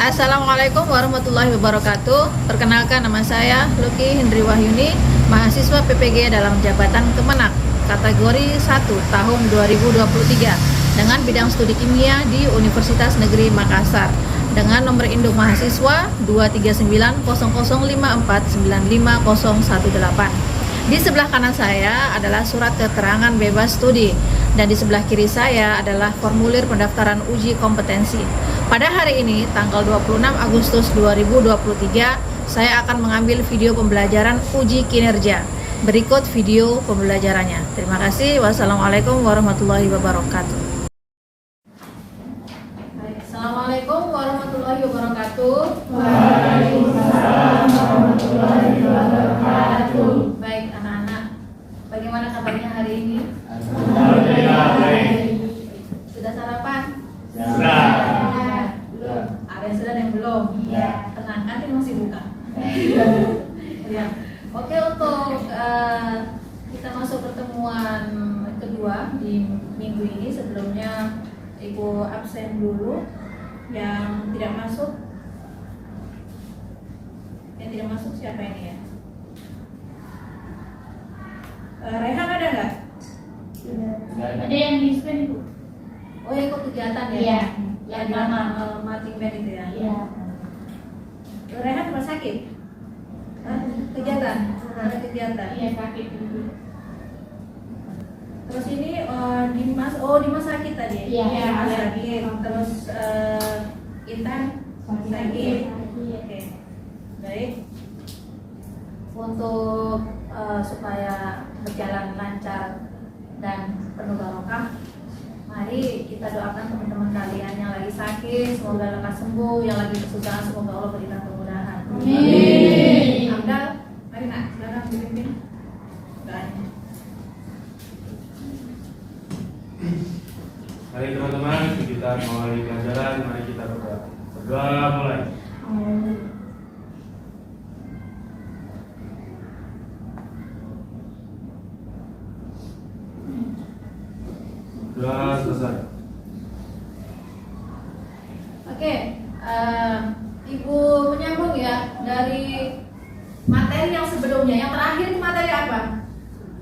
Assalamualaikum warahmatullahi wabarakatuh. Perkenalkan, nama saya Luki Hendri Wahyuni, mahasiswa PPG dalam jabatan Kemenak, kategori 1 tahun 2023 dengan bidang studi kimia di Universitas Negeri Makassar dengan nomor induk mahasiswa 2390054950018. Di sebelah kanan saya adalah surat keterangan bebas studi dan di sebelah kiri saya adalah formulir pendaftaran uji kompetensi. Pada hari ini, tanggal 26 Agustus 2023, saya akan mengambil video pembelajaran uji kinerja. Berikut video pembelajarannya. Terima kasih. Wassalamualaikum warahmatullahi wabarakatuh. Assalamualaikum warahmatullahi wabarakatuh. Waalaikumsalam warahmatullahi wabarakatuh. Baik anak-anak, bagaimana kabarnya hari ini? Alhamdulillah baik. Sudah sarapan? Sudah. Belum? Ada yang sudah, ada yang belum? Ya. Tenang, nanti masih buka. Ya. Oke, untuk kita masuk pertemuan kedua di minggu ini. Sebelumnya Ibu absen dulu. Yang tidak masuk, siapa ini ya? Rehan ada nggak? Ada yang di spend Ibu. Oh, yang ikut kegiatan ya? Iya. Yang di marching band itu ya? Iya. Rehan rumah sakit? Hah? Kegiatan? Ada kegiatan? Iya sakit Ibu. Terus ini di rumah sakit tadi? Iya. Di rumah sakit. Terus Intan sakit. Oke. Baik. Untuk supaya berjalan lancar dan penuh barokah, mari kita doakan teman-teman kalian yang lagi sakit, semoga lekas sembuh. Yang lagi kesusahan, semoga Allah berikan kemudahan. Amin. Amdal, mari nak, silakan dipimpin doanya. Mari teman-teman, kita mulai pelajaran. Mari kita berdoa. Berdoa mulai. Doa selesai. Oke, Ibu menyambung ya dari materi yang sebelumnya. Yang terakhir itu materi apa?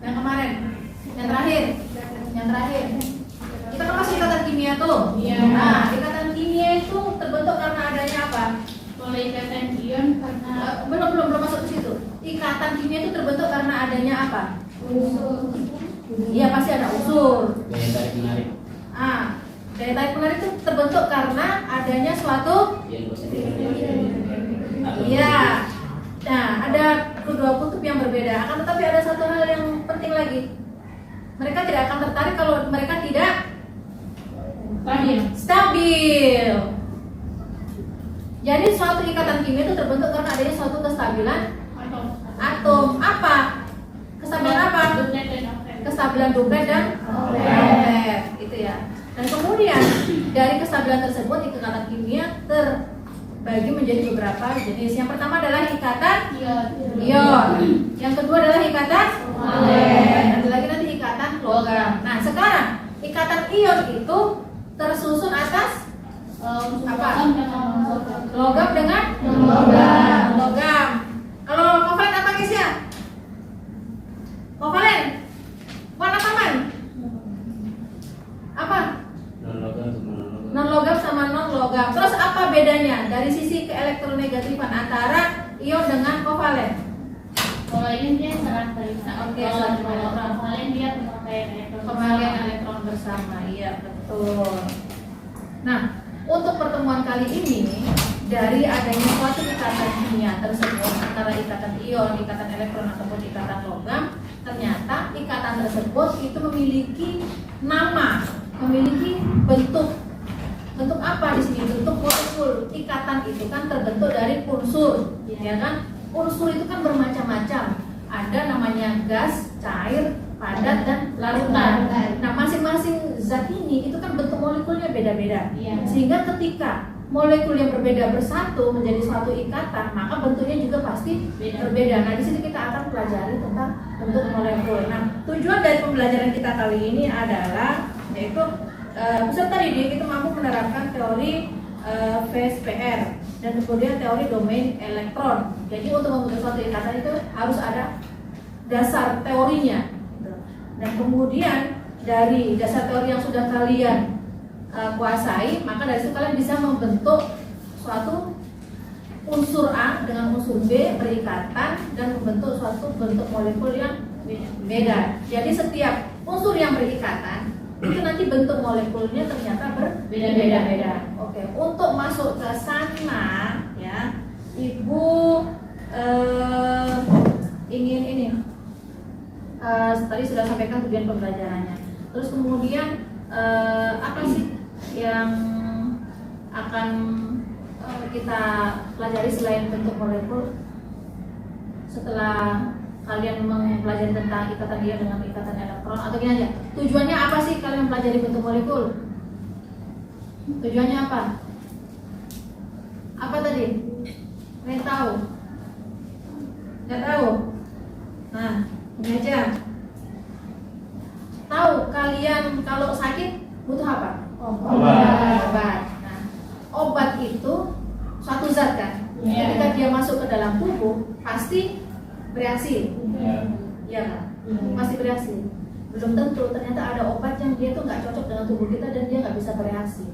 Yang kemarin? Yang terakhir? Yang terakhir. Kita kan masih ikatan kimia tuh. Iya. Nah, ikatan kimia itu terbentuk karena adanya apa? Kalau ikatan ion karena Belum masuk ke situ. Ikatan kimia itu terbentuk karena adanya apa? unsur. Iya, pasti ada unsur. Daya tarik menarik Daya tarik menarik itu terbentuk karena adanya suatu. yang positif atau Iya. Nah, ada kedua kutub yang berbeda. Akan tetapi ada satu hal yang penting lagi. Mereka tidak akan tertarik kalau mereka tidak stabil. Jadi suatu ikatan kimia itu terbentuk karena adanya suatu kestabilan atom. Apa? Kestabilan apa? Kestabilan duplet dan oktet, gitu ya. Dan kemudian dari kestabilan tersebut ikatan kimia terbagi menjadi beberapa jenis. Yang pertama adalah ikatan ion. Yang kedua adalah ikatan ada lagi nanti ikatan logam. Nah, sekarang ikatan ion itu tersusun atas apa? Logam dengan logam. Kalau kovalen apa guys ya? Kovalen warna paman apa? Non logam sama non logam. Terus apa bedanya dari sisi keelektronegatifan antara ion dengan kovalen? Kalau ion dia serang terisa. Oke, Kalau kovalen dia Pemakaian elektron bersama. Iya, betul. Nah, untuk pertemuan kali ini, dari adanya suatu ikatan kimia tersebut antara ikatan ion, ikatan elektron ataupun ikatan logam, ternyata ikatan tersebut itu memiliki nama, memiliki bentuk. Bentuk apa di sini? Bentuk molekul. Ikatan itu kan terbentuk dari unsur, ya kan? Unsur itu kan bermacam-macam. Ada namanya gas, cair, padat, dan larutan. Nah, masing-masing zat ini itu kan bentuk molekulnya beda-beda. Iya. Sehingga ketika molekul yang berbeda bersatu menjadi suatu ikatan, maka bentuknya juga pasti berbeda. Nah, di sini kita akan pelajari tentang bentuk molekul. Nah, tujuan dari pembelajaran kita kali ini adalah yaitu peserta didik itu mampu menerapkan teori VSPR, dan kemudian teori domain elektron. Jadi untuk membentuk suatu ikatan itu harus ada dasar teorinya. Dan kemudian dari dasar teori yang sudah kalian kuasai, maka dari situ kalian bisa membentuk suatu unsur A dengan unsur B berikatan dan membentuk suatu bentuk molekul yang beda. Jadi setiap unsur yang berikatan itu nanti bentuk molekulnya ternyata berbeda-beda. Oke, untuk masuk ke sana ya, Ibu ingin ini tadi sudah sampaikan tujuan pembelajarannya. Terus kemudian apa sih yang akan kita pelajari selain bentuk molekul setelah kalian mempelajari tentang ikatan ion dengan ikatan elektron? Atau gini aja, tujuannya apa sih kalian mempelajari bentuk molekul? Tujuannya apa? Apa tadi? Kalian tahu? Nggak tahu? Nah, ini aja. Tahu kalian kalau sakit butuh apa? Obat. Nah, obat itu suatu zat kan? Ketika dia masuk ke dalam tubuh pasti bereaksi, ya kan? Pasti bereaksi. Belum tentu, ternyata ada obat yang dia tuh nggak cocok dengan tubuh kita dan dia nggak bisa bereaksi.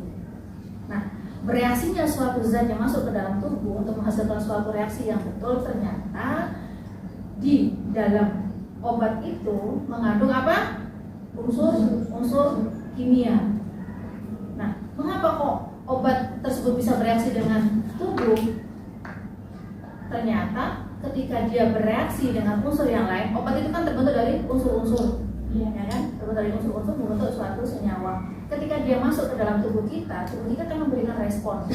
Nah, bereaksinya suatu zat yang masuk ke dalam tubuh untuk menghasilkan suatu reaksi yang betul, ternyata di dalam obat itu mengandung apa? Unsur kimia. Nah, mengapa kok obat tersebut bisa bereaksi dengan tubuh? Ternyata ketika dia bereaksi dengan unsur yang lain, obat itu kan terbentuk dari unsur-unsur, ya kan? Terbentuk dari unsur-unsur membentuk suatu senyawa. Ketika dia masuk ke dalam tubuh kita akan memberikan respon.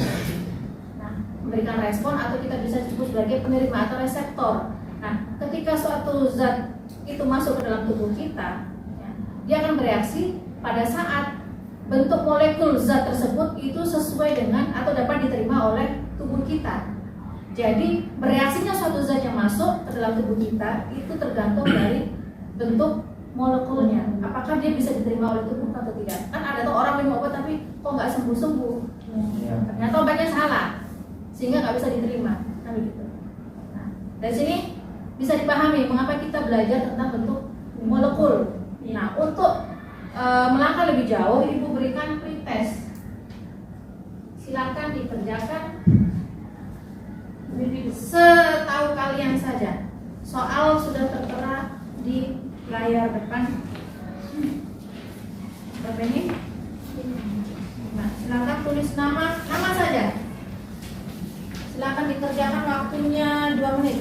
Nah, memberikan respon atau kita bisa sebut sebagai penerima atau reseptor. Nah, ketika suatu zat itu masuk ke dalam tubuh kita, ya, dia akan bereaksi pada saat bentuk molekul zat tersebut itu sesuai dengan atau dapat diterima oleh tubuh kita. Jadi bereaksinya suatu zat yang masuk ke dalam tubuh kita itu tergantung dari bentuk molekulnya. Apakah dia bisa diterima oleh tubuh atau tidak? Kan ada tuh orang minum obat tapi kok nggak sembuh-sembuh. Ternyata obatnya salah sehingga nggak bisa diterima. Nah, begitu. Nah, dari sini bisa dipahami mengapa kita belajar tentang bentuk molekul. Nah, untuk melangkah lebih jauh, Ibu berikan pretest. Silakan dikerjakan setahu kalian saja. Soal sudah tertera di layar depan. Berapa ini? Nah, silakan tulis nama saja. Silakan dikerjakan, waktunya 2 menit.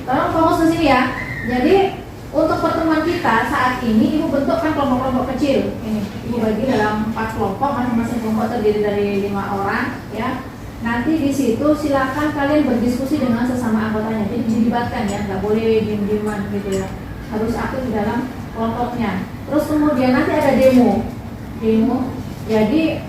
Tolong fokus ke sini ya. Jadi untuk pertemuan kita saat ini, Ibu bentukkan kelompok-kelompok kecil. Ini Ibu bagi dalam 4 kelompok, masing-masing kelompok terdiri dari 5 orang, ya. Nanti di situ silakan kalian berdiskusi dengan sesama anggotanya. Jadi dilibatkan ya, nggak boleh diem-dieman gitu ya. Harus aktif di dalam kelompoknya. Terus kemudian nanti ada demo. Jadi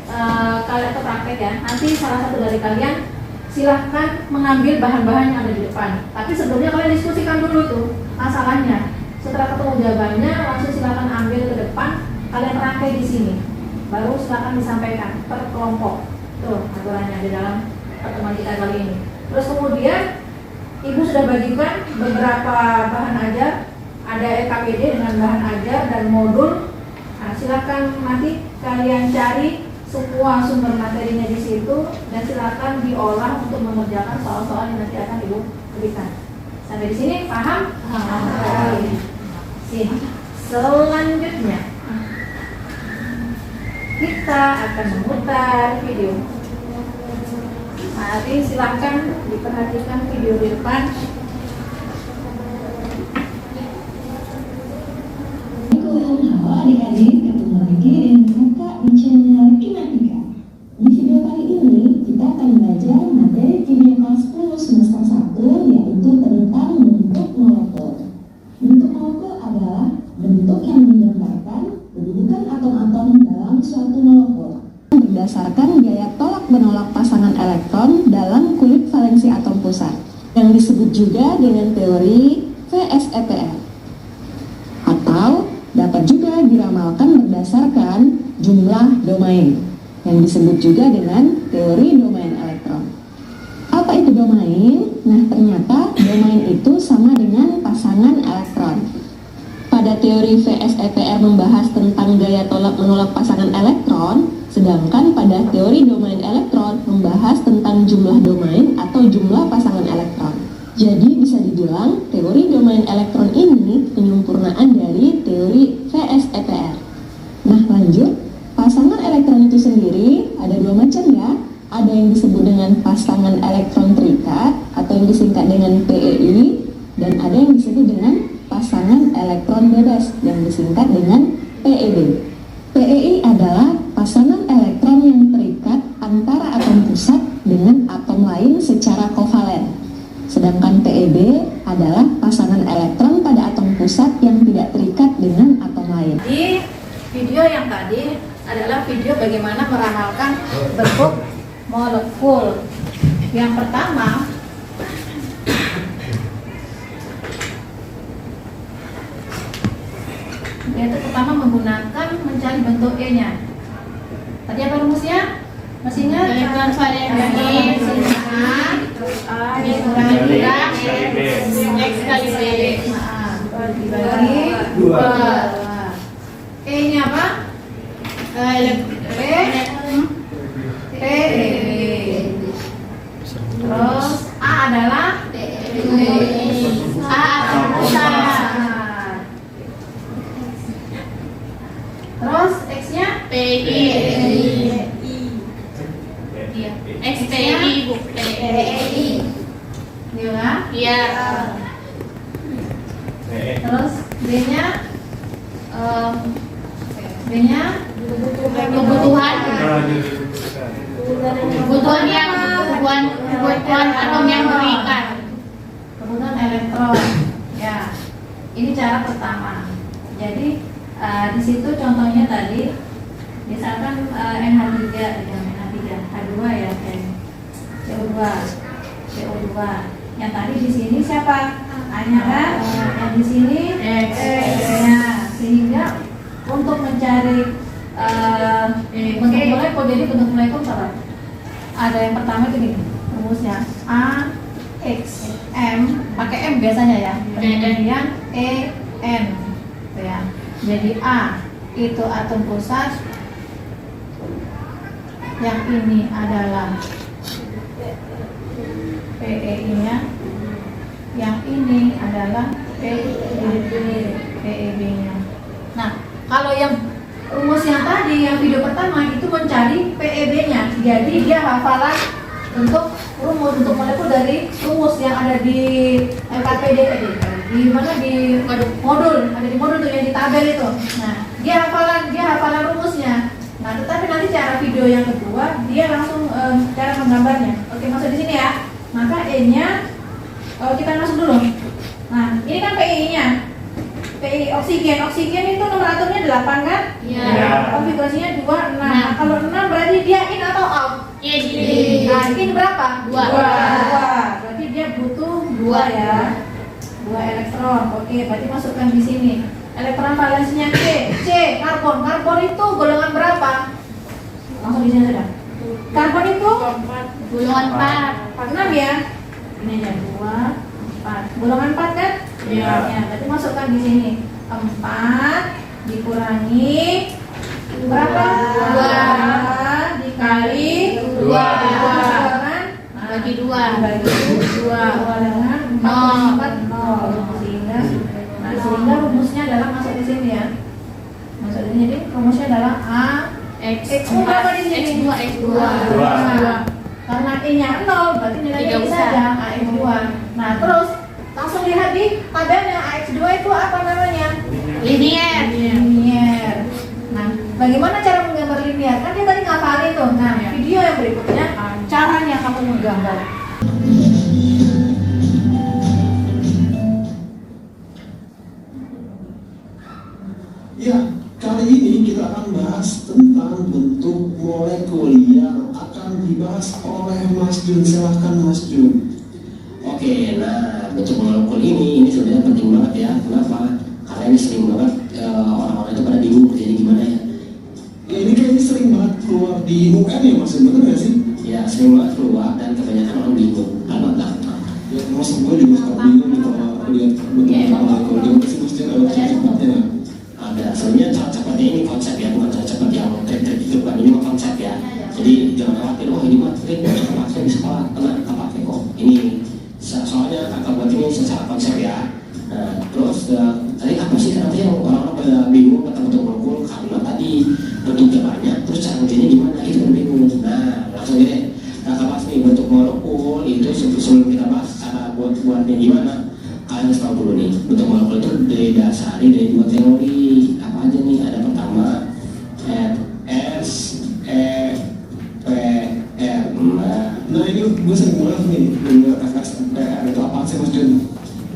kalian itu praktek ya. Nanti salah satu dari kalian silahkan mengambil bahan-bahan yang ada di depan. Tapi sebelumnya kalian diskusikan dulu tuh masalahnya. Setelah ketemu jawabannya, langsung silahkan ambil ke depan. Kalian rangkai di sini. Baru silahkan disampaikan per kelompok. Tuh aturannya di dalam pertemuan kita kali ini. Terus kemudian Ibu sudah bagikan beberapa bahan ajar. Ada EKPD dengan bahan ajar dan modul. Nah, silahkan nanti kalian cari semua sumber materinya di situ dan silakan diolah untuk mengerjakan soal-soal yang nanti akan Ibu berikan. Sampai di sini paham? Selanjutnya kita akan memutar video. Mari silakan diperhatikan video di depan. Adik-adik, ketemu lagi dengan kakak di channel Kinetika. Di video kali ini kita akan belajar materi kimia kelas 10 semester 1, yaitu tentang bentuk molekul. Bentuk molekul adalah bentuk yang menggambarkan kedudukan atom-atom dalam suatu molekul berdasarkan gaya tolak menolak pasangan elektron dalam kulit valensi atom. juga dengan teori VSEPR, atau dapat juga diramalkan berdasarkan jumlah domain, yang disebut juga dengan teori domain elektron. Apa itu domain? Nah, ternyata domain itu sama dengan pasangan elektron. Pada teori VSEPR membahas tentang gaya tolak-menolak pasangan elektron, sedangkan pada teori domain elektron membahas tentang jumlah domain atau jumlah pasangan elektron. Jadi bisa dibilang teori domain elektron ini penyempurnaan dari teori VSEPR. Nah, lanjut. Pasangan elektron itu sendiri ada dua macam ya. Ada yang disebut dengan pasangan elektron terikat atau yang disingkat dengan PEI, dan ada yang disebut dengan pasangan elektron bebas yang disingkat dengan PEB. PEI adalah pasangan elektron yang terikat antara atom pusat dengan atom lain secara kovalen. Sedangkan PEB adalah pasangan elektron pada atom pusat yang tidak terikat dengan atom lain. Di video yang tadi adalah video bagaimana meramalkan bentuk molekul. Yang pertama, yaitu pertama menggunakan mencari bentuk E-nya. Tadi apa rumusnya? Masih ingat? Elektron valensi Dikali X kali B. Dibagi 2. E-nya apa? Terus A adalah A atom pusat. Terus X-nya PI. Iya. XPI Bu. PI. Iya kan? Iya. Terus B-nya B-nya Kebutuhan yang kebutuhan atom yang berikat. kebutuhan elektron. Ya, ini cara pertama. Jadi di situ contohnya tadi, misalkan NH3, H2 ya, CO2. Yang tadi di sini siapa? A-nya kan? Yang di sini X. Ya, sehingga untuk mencari bentuk molekul, jadi bentuk molekul apa? Ada yang pertama itu gini, rumusnya A X M, pakai M biasanya ya. Kemudian E N, gitu ya. Jadi A itu atom pusat, yang ini adalah PEI-nya, yang ini adalah PEB-nya. Nah, kalau yang rumus yang tadi, yang video pertama itu mencari PEB-nya. Jadi dia hafalan untuk rumus, untuk molekul dari rumus yang ada di MKPD tadi. Di mana, di modul, ada di modul tuh yang di tabel itu. Nah, dia hafalan rumusnya. Nah, tetapi nanti cara video yang kedua dia langsung cara menggambarnya. Oke, masuk di sini ya. Maka E-nya kita masuk dulu. Nah, ini kan PI-nya. PI oksigen itu nomor atomnya 8 kan? Iya. Konfigurasinya 2, 6. Nah, kalau 6 berarti dia in atau out? Iya, Nah, in berapa? 2. 2. Berarti dia butuh 2 ya. 2 elektron. Oke, berarti masukkan di sini. Elektron valensinya C, karbon. Karbon itu golongan berapa? Langsung di sini saja. Karbon itu Golongan 6 ya. Ini aja 2, 4. Golongan 4 kan? Iya. Ya, berarti masukkan di sini 4 dikurangi berapa? 2 dikali 2. kan? bagi 2. Bagi 2 dengan 4 sehingga rumusnya adalah masuk di sini ya. Masuk di sini, jadi rumusnya adalah A X X-nya berapa di sini? X2. Karena I-nya 0, berarti nilainya Tidak ini usah. saja AX2. Nah, terus langsung lihat di tabelnya AX2 itu apa namanya? Linier. Linier. Nah, bagaimana cara menggambar linier? Kan dia tadi ngafalin tuh. Nah, video yang berikutnya caranya kamu menggambar. Ya, kali ini kita akan bahas tentang bentuk molekul yang akan dibahas oleh Mas Jun. Silahkan Mas Jun. Oke, nah bentuk molekul ini sebenarnya penting banget ya. Kenapa? Karena ini sering banget orang-orang itu pada bingung jadi gimana ya. Ya ini kayaknya sering banget keluar di UN ya Mas, bener nggak sih? Ya sering banget keluar dan kebanyakan orang bingung. Apa enggak? Ya termasuk gue juga suka bingung nih kalau lihat bentuk molekul. Gimana sih mesti ada cara cepatnya? Ada, sebenarnya cara cepatnya ini konsep ya, bukan cara cepat yang trik-trik itu kan, ini mah konsep ya. Jadi jangan khawatir, oh ini mah trik, saya di sekolah, tenang, tak pakai kok. Ini soalnya kakak buat ini secara konsep ya. Nah, terus tadi apa sih kenapa yang orang-orang pada bingung tentang bentuk molekul? Karena tadi bentuknya banyak, terus cara ngerjainnya gimana? Itu kan bingung. Nah, langsung deh, kakak bahas nih bentuk molekul itu sebelum kita bahas cara buatnya gimana. Kalian harus tahu dulu nih, bentuk molekul itu didasari dari dua teori. Apa aja nih? Ada pertama S, E, P, R. Nah ini gue sering banget nih dengar FSPR itu apa sih Mas Jun?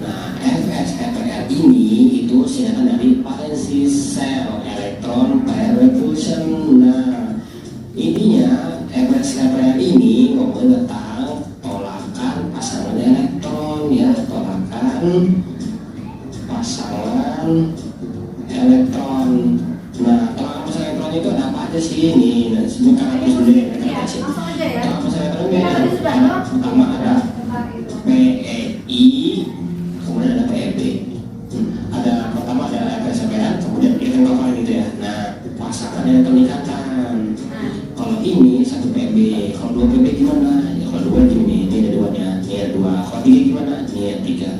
Nah, FSPR ini itu singkatan dari valency cell electron pair repulsion. Nah, intinya FSPR ini ngomongin tentang tolakan pasangan elektron ya, tolakan pasangan elektron. Nah, tolakan pasangan elektron itu ada apa aja sih ini? Nah, sebenarnya karakteristik dulu ya, karakteristik. Langsung aja ya. Tolakan pasangan elektron ini Yang tadi sudah, no? pertama ada Tentang itu. PEI, kemudian ada PEB. Ada pertama ada FSPR, kemudian ikatan covalent gitu ya. Nah, pasangannya elektron ikatan. Kalau ini satu PEB, kalau dua PEB gimana? Ya kalau dua gini, ini ada duanya, ini ada dua. Kalau tiga gimana? Ini ada tiga.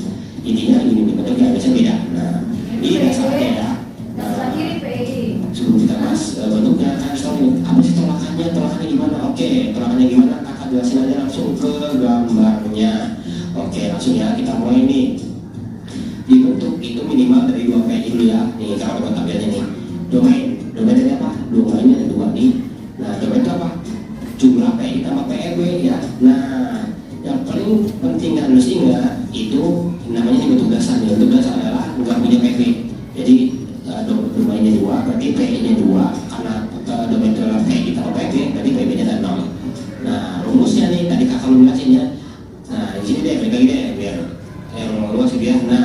Intinya gini nih, bentuknya biasanya beda. Nah, ini dasarnya ya. Yang sebelah kiri PI. Sebelum kita bahas bentuknya, kan harus tahu nih, apa sih tolakannya? Tolakannya gimana? Oke, tolakannya gimana? Kakak jelasin aja langsung ke gambarnya. Oke, langsung ya kita mulai nih. Dibentuk itu minimal dari dua PI dulu ya. Nih kalau buat tabelnya nih. Domain dari apa? Domainnya ada dua nih. Nah, domain itu apa? Jumlah PI tambah PEB ya. Nah, yang paling penting dan harus ingat itu namanya bentuk dasar. Bentuk dasar adalah nggak punya PB. Jadi domainnya dua, berarti PI-nya dua. Karena domain itu adalah PI tambah PB, berarti PB-nya ada 0. Nah, rumusnya nih tadi kakak belum jelasin ya. Nah, di sini deh, balik lagi deh biar yang luas gitu ya. Nah,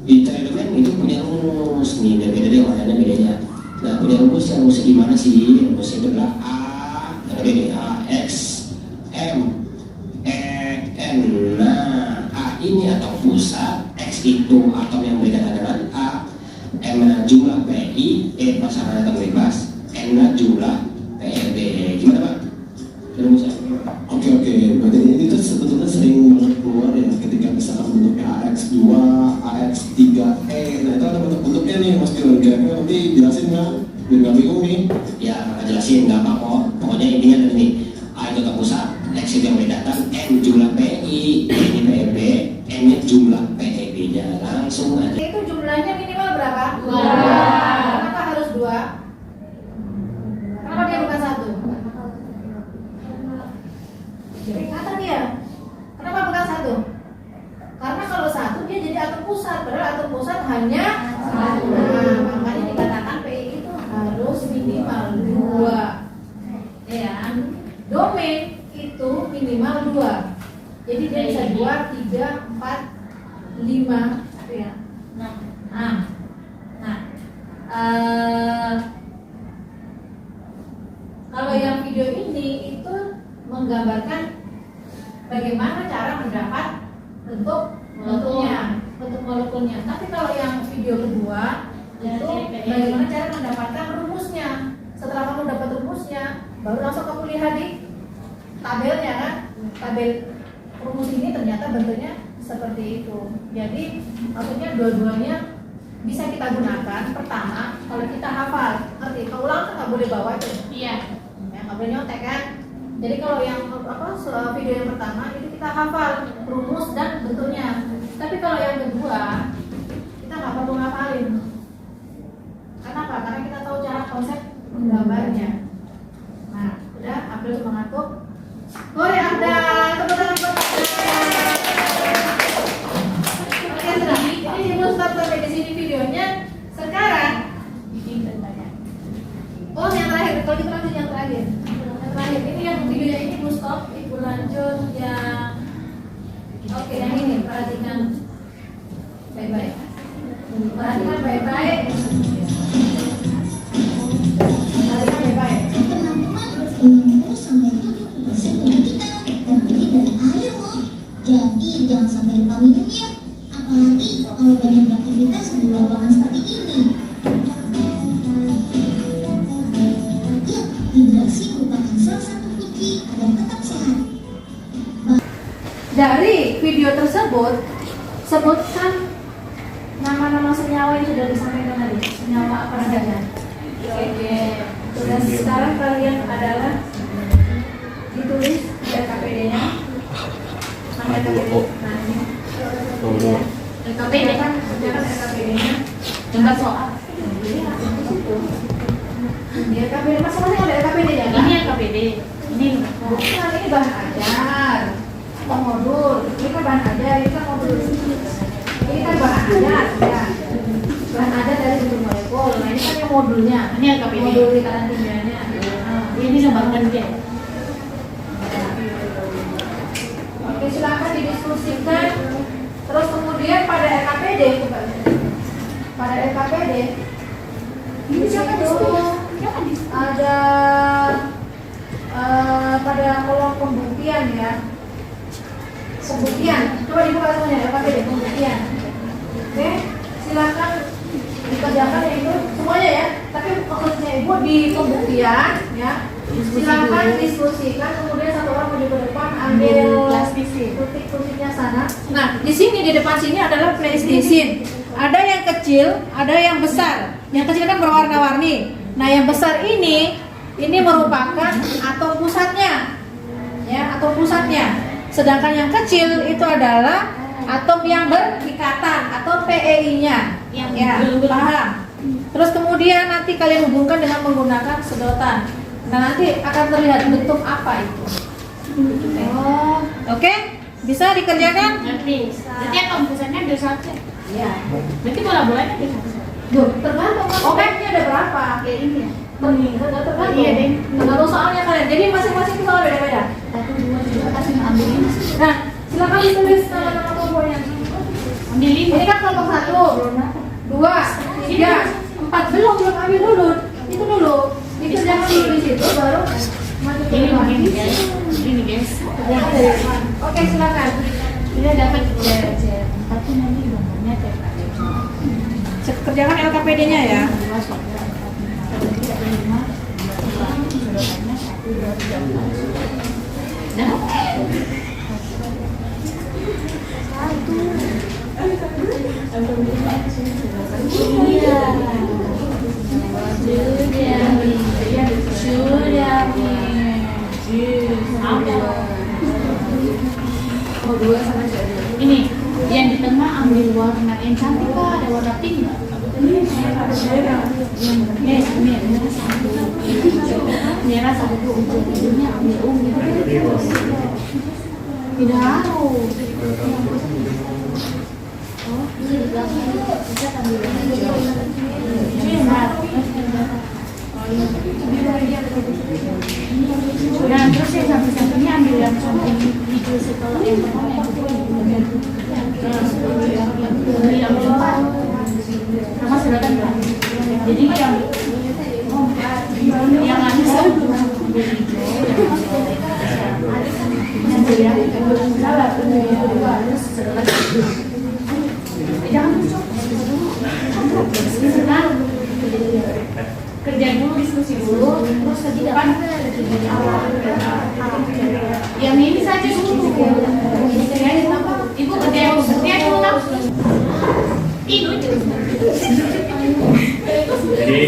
di cari domain itu punya rumus nih, beda deh warnanya bedanya. Nah, punya rumusnya gimana sih? Rumusnya itu adalah A, ini A X M E N. Nah, A ini atau pusat, X itu atom yang berkaitan dengan A, M jumlah PI, E pasangan atom bebas, N jumlah PRB. Gimana Pak? Rumusnya? Oke, berarti ini tuh sebetulnya sering banget keluar ya ketika misalkan bentuknya AX2, AX3E. Nah itu ada bentuk-bentuknya nih Mas Jun. Kira-kira nanti jelasin nggak? Biar nggak bingung nih. Ya, kakak jelasin, nggak apa-apa. Pokoknya intinya dari ini, A itu ke pusat, X itu yang berkaitan, N jumlah PI, E ini PRB, N nya jumlah PEB-nya. Langsung aja. Itu jumlahnya minimal berapa? 2. Kenapa harus 2? Kenapa dia bukan 1? Ringkatan dia. Kenapa bukan 1? Karena kalau 1 dia jadi atom pusat, padahal atom pusat hanya 1. Nah, makanya dikatakan PI itu harus minimal 2. Ya, domain itu minimal 2. Jadi dia bisa 2, 3, 4, 5 gitu ya. Nah, kalau yang video ini itu menggambarkan bagaimana cara mendapat bentuk molekulnya. Tapi kalau yang video kedua itu bagaimana cara mendapatkan rumusnya. Setelah kamu dapat rumusnya, baru langsung kamu lihat di tabelnya kan. Tabel rumus ini ternyata bentuknya seperti itu. Jadi maksudnya dua-duanya bisa kita gunakan. Pertama, kalau kita hafal, ngerti? Kalau ulang kan nggak boleh bawa itu. Iya. Ya, nggak boleh nyontek kan. Jadi kalau yang video yang pertama itu kita hafal rumus dan bentuknya. Tapi kalau yang kedua kita nggak perlu ngapalin. Kenapa? Karena kita tahu cara konsep menggambarnya. Nah, udah Abdul cuma ngantuk. Hore Abdul, tepuk tangan buat Abdul. Oke, sudah. Ini dulu stop sampai di sini videonya. Sekarang oh yang terakhir, kalau kita lanjut yang terakhir. Ini yang videonya ini ibu stop, ibu lanjut yang Oke, yang ini perhatikan baik-baik. Perhatikan baik-baik. Perhatikan baik-baik. Jadi jangan sampai lupa minum ya. Apalagi kalau banyak beraktivitas di ruangan seperti ini. Ya, hidrasi merupakan salah satu kunci agar tetap sehat. Dari video tersebut, sebutkan nama-nama senyawa yang sudah disampaikan tadi. Senyawa apa adanya. Oke. Dan sekarang kalian adalah ditulis RKPD-nya. Nama RKPD. Nah, ini. RKPD kan RKPD-nya. Enggak soal. Di RKPD masing-masing ada RKPD-nya kan? Ini KPD. Ini Bukan, ini bahan ajar. Oh, modul. Ini kan bahan ajar, ini kan modul. Ini kan bahan ajar, ya. Bahan ajar dari bentuk molekul. Nah, ini kan yang modulnya. Ini KPD. Modul ikatan kimianya. Ini nomor kerja. Oke, silakan didiskusikan. Terus kemudian pada RKPD, pada RKPD ini siapa di situ? Ada pada kolom pembuktian ya. Pembuktian. Coba dibuka semuanya RKPD pembuktian. Oke, silakan dikerjakan ya itu semuanya ya. Tapi fokusnya ibu di pembuktian ya. Silakan diskusikan, kemudian satu orang maju ke depan ambil tutik-tutiknya sana. Nah, di sini di depan sini adalah PlayStation. Ada yang kecil, ada yang besar. Yang kecil kan berwarna-warni. Nah, yang besar ini merupakan atom pusatnya. Ya, atom pusatnya. Sedangkan yang kecil itu adalah atom yang berikatan atau PEI-nya. Ya, paham. Terus kemudian nanti kalian hubungkan dengan menggunakan sedotan. Nah, nanti akan terlihat bentuk apa itu. Oh, oke? Bisa dikerjakan? Nanti. Nanti atom pusatnya ada satu. Iya. Berarti bola-bolanya ada satu. Duh, tergantung kan obatnya ada berapa? Ya ini ya. Tergantung. Iya, deh. Tergantung soalnya kalian. Jadi masing-masing soal beda-beda. 1, 2, 3 kasih ambil ini. Nah, silakan ditulis nama-nama kelompoknya. Ambil ini. Ini kan kelompok 1, 2, 3, 4. Belum ambil dulu. Itu dulu. Itu jangan dulu di situ baru maju ke Ini depan. begini guys. Ini guys. Oke, silakan. Ini dapat C4 tuh nanti gambarnya TKD. Kerjakan LKPD-nya ya. Ini yang di tengah ambil warna yang cantik kak, ada warna pink nggak? Merah satu, ujungnya ambil ungu. Tidak harus. Oh, ini di belakang bisa ambil ini. Nah, terus yang samping-sampingnya ambil yang samping hijau setelah yang pertama yang keempat sama sedotan kan. Jadi yang anu ambil hijau ambil yang salah terus sedotan. Jangan sebentar kerja dulu, diskusi dulu, terus ke depan yang ini saja dulu. Ibu kerja dulu Jadi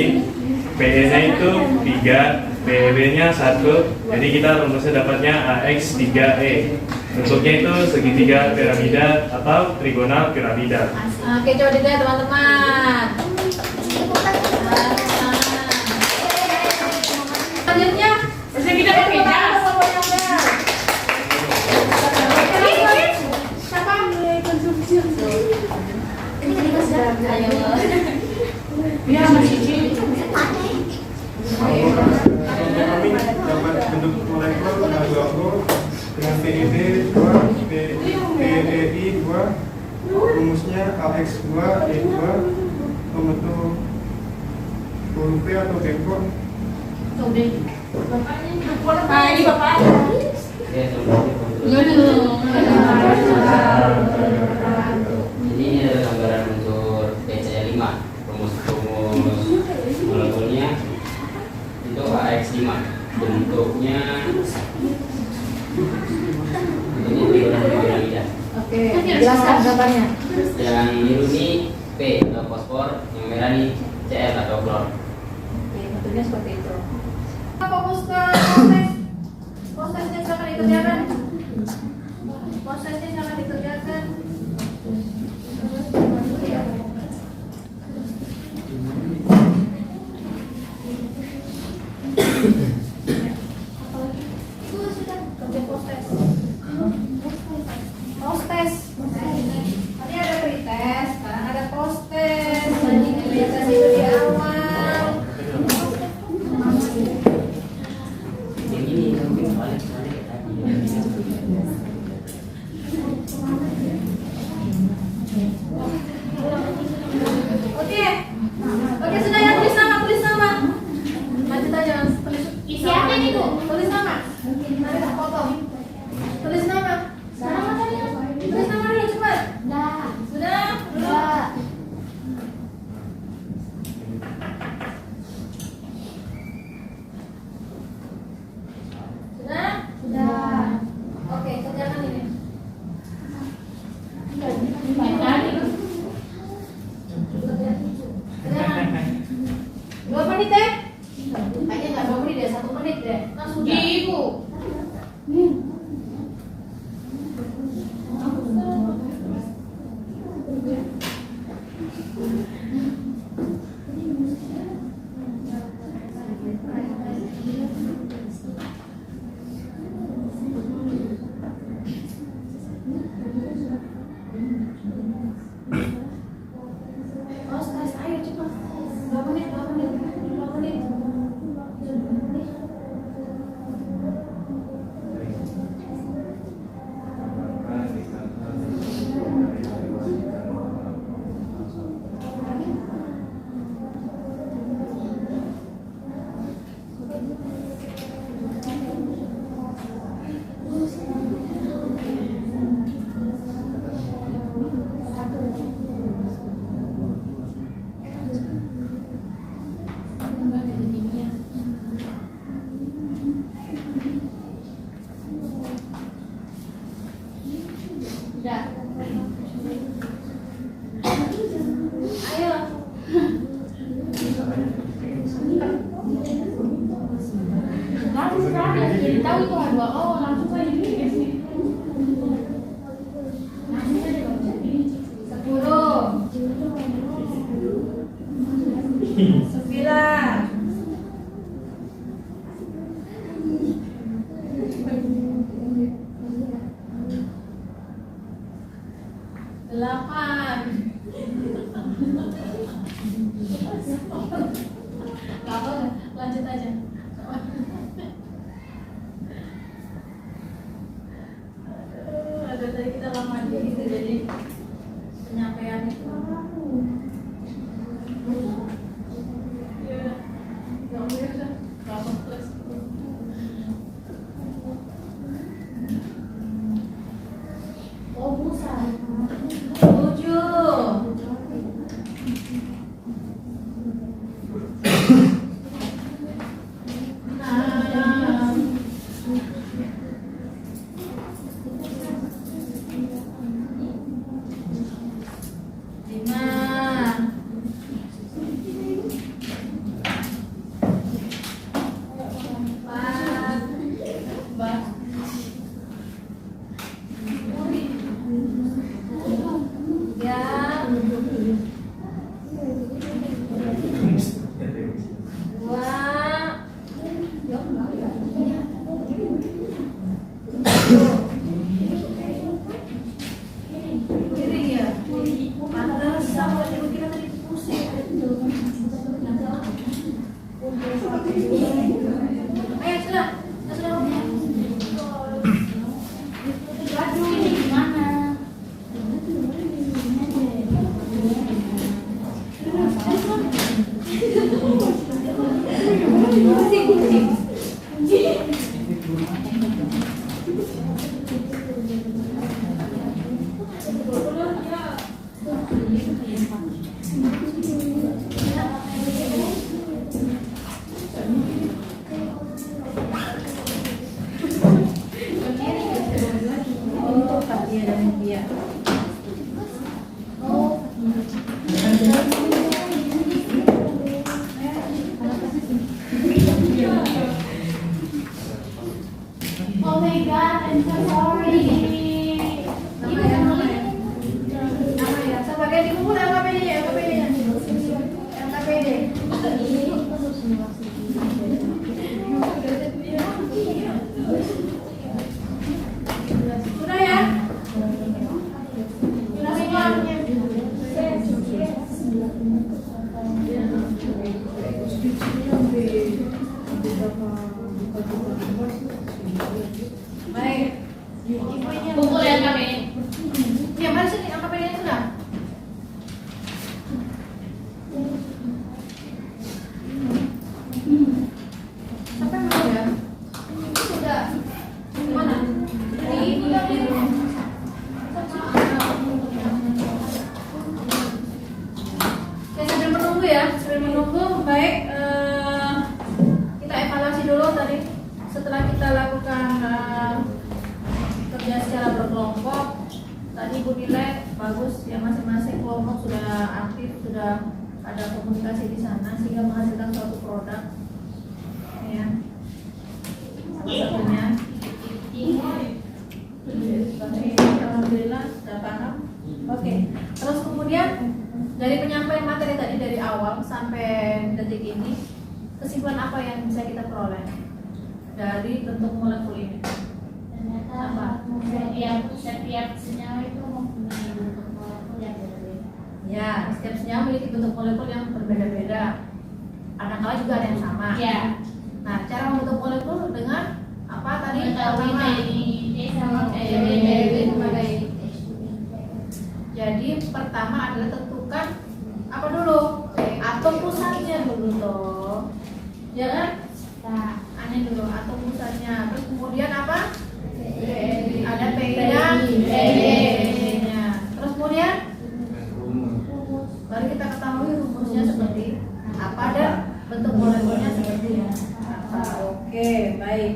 PE-nya itu 3, PEB-nya 1. Jadi kita rumusnya dapatnya AX3E. Bentuknya itu segitiga piramida atau trigonal piramida. Oke, coba dilihat teman-teman. Selanjutnya, terus kita pakai jas. siapa? Ya masih cilik. Kami dapat bentuk molekul dengan PIB 2, PEI 2, rumusnya AX2, E2, membentuk huruf P atau bengkok. Tuh deh. Bapaknya. Ini bapaknya. Oke, jadi ini adalah gambaran unsur PCE5. Rumus molekulnya itu AX5. Bentuknya piramida. Oke, jelaskan gambarnya. Yang biru ini P atau fosfor, yang merah ini Cl atau klor. Oke, bentuknya seperti itu. Fokus ke proses. Prosesnya silakan dikerjakan. Prosesnya silakan dikerjakan. Itu sudah kerja proses. Proses. Tadi ada pretest, sekarang ada proses. Tadi pretest itu di awal. Yang ini mungkin balik Oke. Oke, sudah ya, tulis nama. Lanjut aja, tulis. Isi apa ini, Bu? Tulis nama. Nanti tak potong. Tulis nama. Nama tadi apa? Tulis nama dulu cepat. Dah. Sudah? Belum? Dah. Sudah? Sudah. Oke, kerjakan ini. Baik. Kerjakan. 2 menit deh. Kayaknya nggak 2 menit deh, 1 menit deh. Nah, sudah. Ibu. Proses, ayo cepat. 2 menit, 2 menit. 2 menit. Sudah. Ayo. Langsung sekarang jadi tahu itu ada langsung aja di sini. 10. 9. 8. Gak apa, lanjut aja. Aduh, tadi kita lama gitu, jadi penyampaian itu. Ya udah, gak boleh udah, gak apa terus. Oh, busa. 7. Lima. Oh my god, I'm so sorry. Nama ya. Sebagai dikumpul LKPD-nya, LKPD-nya. LKPD. Sudah ya? Sudah semua? Baik. Kumpul ya kami. Ya, mari sini LKPD-nya sudah. Sampai mana ya? Sudah. Mana? Ini tadi. Oke, sambil menunggu ya, sambil menunggu. Baik, kita evaluasi dulu tadi. Setelah kita lakukan kerja secara berkelompok, tadi Ibu nilai bagus ya, masing-masing kelompok sudah aktif, sudah ada komunikasi di sana sehingga menghasilkan suatu produk. Ya. Salah satunya alhamdulillah sudah paham. Oke. Terus kemudian dari penyampaian materi tadi dari awal sampai detik ini, kesimpulan apa yang bisa kita peroleh dari bentuk molekul ini? Ternyata setiap senyawa itu mempunyai bentuk molekul yang berbeda. Ya, setiap senyawa memiliki bentuk molekul yang berbeda-beda. Kadang-kala juga ada yang sama. Ya. Nah, cara membentuk molekul dengan apa tadi? Mengetahui DNA sama sebagai. Jadi pertama adalah tentukan apa dulu? Atom pusatnya dulu toh. Ya kan? Nah, Aneh dulu atom pusatnya. Terus kemudian apa? Ada P dan E-nya. Terus kemudian baru kita ketahui rumusnya seperti apa dan bentuk molekulnya seperti apa. Oke, baik.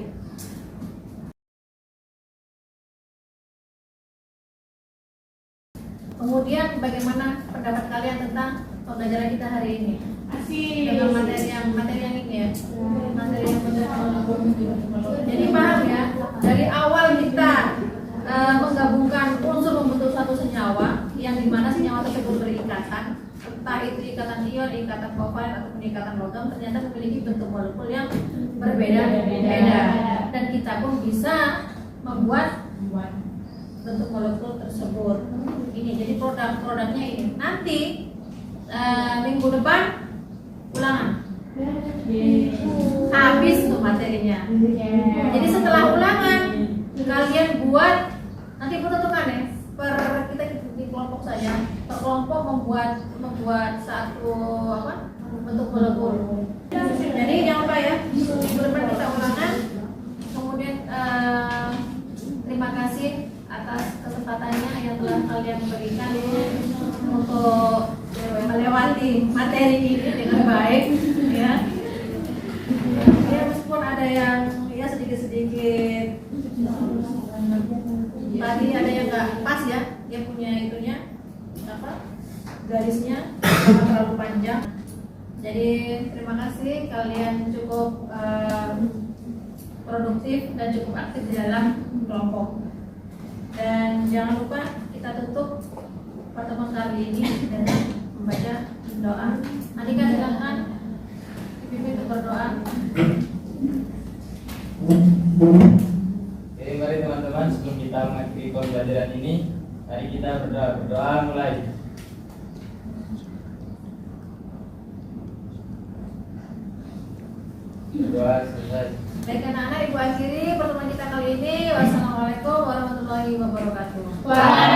Kemudian bagaimana pendapat kalian tentang pembelajaran kita hari ini? Dengan materi yang ini ya. Materi yang jadi paham ya, dari awal kita menggabungkan unsur membentuk satu senyawa yang dimana senyawa tersebut berikatan, entah itu ikatan ion, ikatan kovalent ataupun ikatan logam, ternyata memiliki bentuk molekul yang berbeda-beda dan kita pun bisa membuat bentuk molekul tersebut. Ini jadi produknya ini. Nanti minggu depan ulangan. Habis tuh materinya. Jadi setelah ulangan kalian buat, nanti ibu tentukan ya, kita di kelompok saja, per kelompok membuat satu apa bentuk molekul. Jadi jangan lupa ya, minggu depan kita ulangan. Kemudian terima kasih atas kesempatannya yang telah kalian berikan untuk melewati materi ini dengan baik ya. Ya meskipun ada yang ya sedikit tadi ada yang nggak pas ya, dia punya itunya apa garisnya terlalu panjang. Jadi terima kasih kalian cukup produktif dan cukup aktif di dalam kelompok. Dan jangan lupa kita tutup pertemuan kali ini dengan membaca doa. Andika silakan dipimpin untuk berdoa. Oke, mari teman-teman, sebelum kita mengakhiri pembelajaran ini, mari kita berdoa mulai. Berdoa selesai. Baik anak-anak, ibu akhiri pertemuan kita kali ini. Wassalamualaikum warahmatullahi wabarakatuh. Waalaikumsalam.